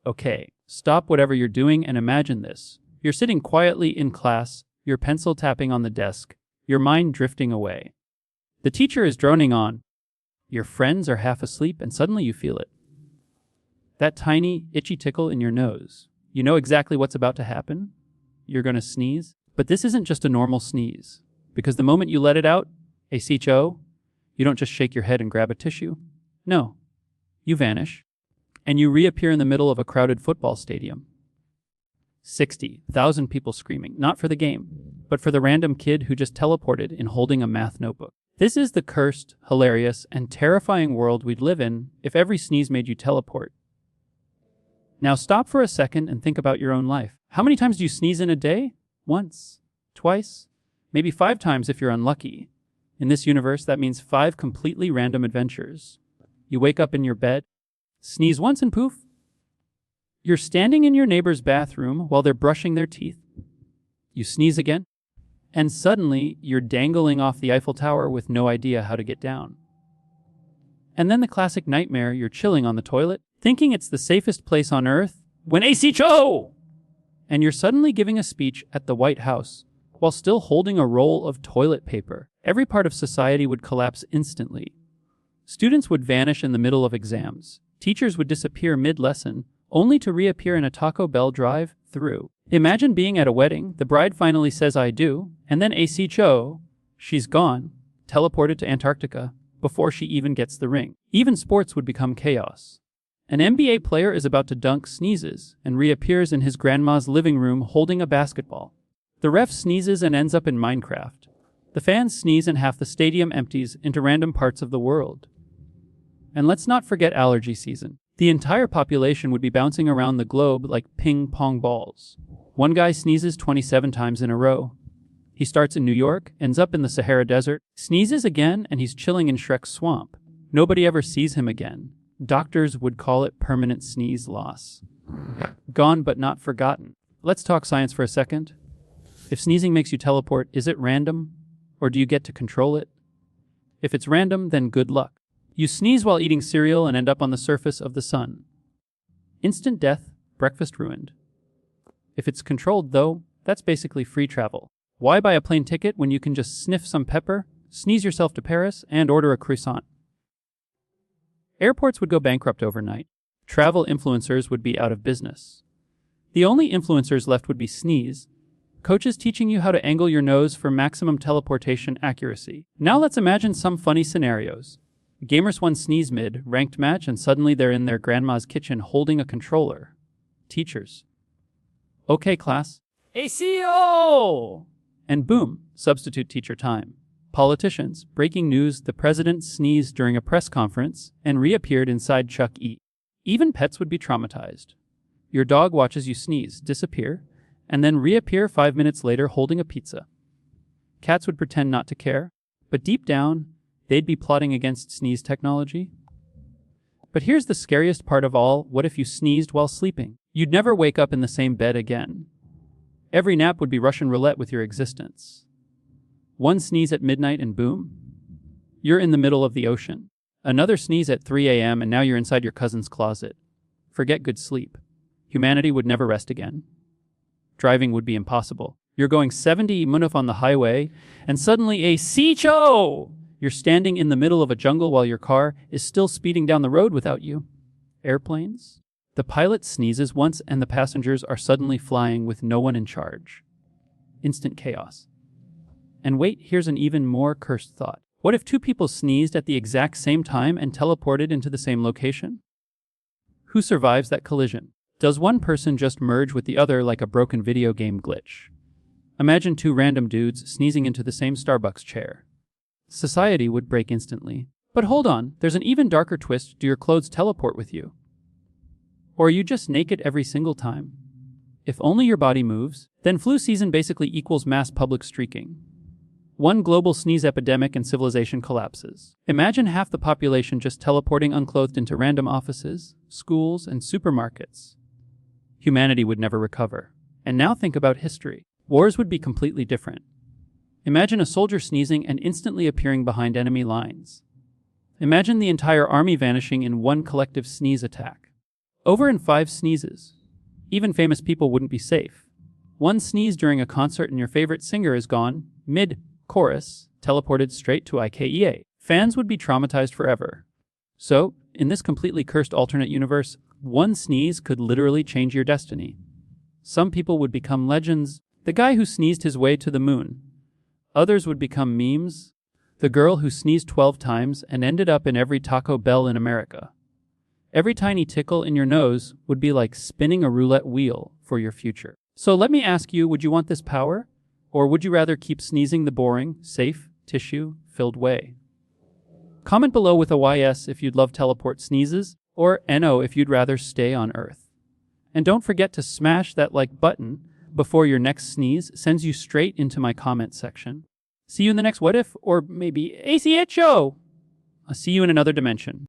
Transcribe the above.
Okay, stop whatever you're doing and imagine this. You're sitting quietly in class, your pencil tapping on the desk, your mind drifting away. The teacher is droning on. Your friends are half asleep and suddenly you feel it. That tiny, itchy tickle in your nose. You know exactly what's about to happen. You're going to sneeze. But this isn't just a normal sneeze. Because the moment you let it out, ACHO, you don't just shake your head and grab a tissue. No. You vanish. And you reappear in the middle of a crowded football stadium. 60,000 people screaming, not for the game, but for the random kid who just teleported in holding a math notebook. This is the cursed, hilarious, and terrifying world we'd live in if every sneeze made you teleport. Now stop for a second and think about your own life. How many times do you sneeze in a day? Once? Twice? Maybe 5 times if you're unlucky. In this universe, that means 5 completely random adventures. You wake up in your bed, sneeze once and poof. You're standing in your neighbor's bathroom while they're brushing their teeth. You sneeze again, and suddenly you're dangling off the Eiffel Tower with no idea how to get down. And then the classic nightmare, you're chilling on the toilet, thinking it's the safest place on earth, when ACHO! And you're suddenly giving a speech at the White House while still holding a roll of toilet paper. Every part of society would collapse instantly. Students would vanish in the middle of exams. Teachers would disappear mid-lesson, only to reappear in a Taco Bell drive-thru. Imagine being at a wedding, the bride finally says I do, and then ACHO, she's gone, teleported to Antarctica, before she even gets the ring. Even sports would become chaos. An NBA player is about to dunk, sneezes, and reappears in his grandma's living room holding a basketball. The ref sneezes and ends up in Minecraft. The fans sneeze and half the stadium empties into random parts of the world. And let's not forget allergy season. The entire population would be bouncing around the globe like ping-pong balls. One guy sneezes 27 times in a row. He starts in New York, ends up in the Sahara Desert, sneezes again, and he's chilling in Shrek's swamp. Nobody ever sees him again. Doctors would call it permanent sneeze loss. Gone but not forgotten. Let's talk science for a second. If sneezing makes you teleport, is it random? Or do you get to control it? If it's random, then good luck. You sneeze while eating cereal and end up on the surface of the sun. Instant death, breakfast ruined. If it's controlled, though, that's basically free travel. Why buy a plane ticket when you can just sniff some pepper, sneeze yourself to Paris, and order a croissant? Airports would go bankrupt overnight. Travel influencers would be out of business. The only influencers left would be sneeze. Coaches teaching you how to angle your nose for maximum teleportation accuracy. Now let's imagine some funny scenarios. Gamers one sneeze mid-ranked match and suddenly they're in their grandma's kitchen holding a controller. Teachers. Okay, class. ACO! And boom, substitute teacher time. Politicians. Breaking news, the president sneezed during a press conference and reappeared inside Chuck E. Even pets would be traumatized. Your dog watches you sneeze, disappear, and then reappear 5 minutes later holding a pizza. Cats would pretend not to care, but deep down, they'd be plotting against sneeze technology. But here's the scariest part of all, what if you sneezed while sleeping? You'd never wake up in the same bed again. Every nap would be Russian roulette with your existence. One sneeze at midnight and boom, you're in the middle of the ocean. Another sneeze at 3 a.m. and now you're inside your cousin's closet. Forget good sleep. Humanity would never rest again. Driving would be impossible. You're going 70 km on the highway and suddenly a CHO! You're standing in the middle of a jungle while your car is still speeding down the road without you. Airplanes? The pilot sneezes once and the passengers are suddenly flying with no one in charge. Instant chaos. And wait, here's an even more cursed thought. What if 2 people sneezed at the exact same time and teleported into the same location? Who survives that collision? Does one person just merge with the other like a broken video game glitch? Imagine 2 random dudes sneezing into the same Starbucks chair. Society would break instantly. But hold on, there's an even darker twist. Do your clothes teleport with you? Or are you just naked every single time? If only your body moves, then flu season basically equals mass public streaking. One global sneeze epidemic and civilization collapses. Imagine half the population just teleporting unclothed into random offices, schools, and supermarkets. Humanity would never recover. And now think about history. Wars would be completely different. Imagine a soldier sneezing and instantly appearing behind enemy lines. Imagine the entire army vanishing in one collective sneeze attack. Over in 5 sneezes. Even famous people wouldn't be safe. One sneeze during a concert and your favorite singer is gone, mid-chorus, teleported straight to IKEA. Fans would be traumatized forever. So, in this completely cursed alternate universe, one sneeze could literally change your destiny. Some people would become legends, the guy who sneezed his way to the moon. Others would become memes, the girl who sneezed 12 times and ended up in every Taco Bell in America. Every tiny tickle in your nose would be like spinning a roulette wheel for your future. So let me ask you, would you want this power? Or would you rather keep sneezing the boring, safe, tissue-filled way? Comment below with a YS if you'd love teleport sneezes, or NO if you'd rather stay on Earth. And don't forget to smash that like button before your next sneeze sends you straight into my comment section. See you in the next What If, or maybe ACHO! I'll see you in another dimension.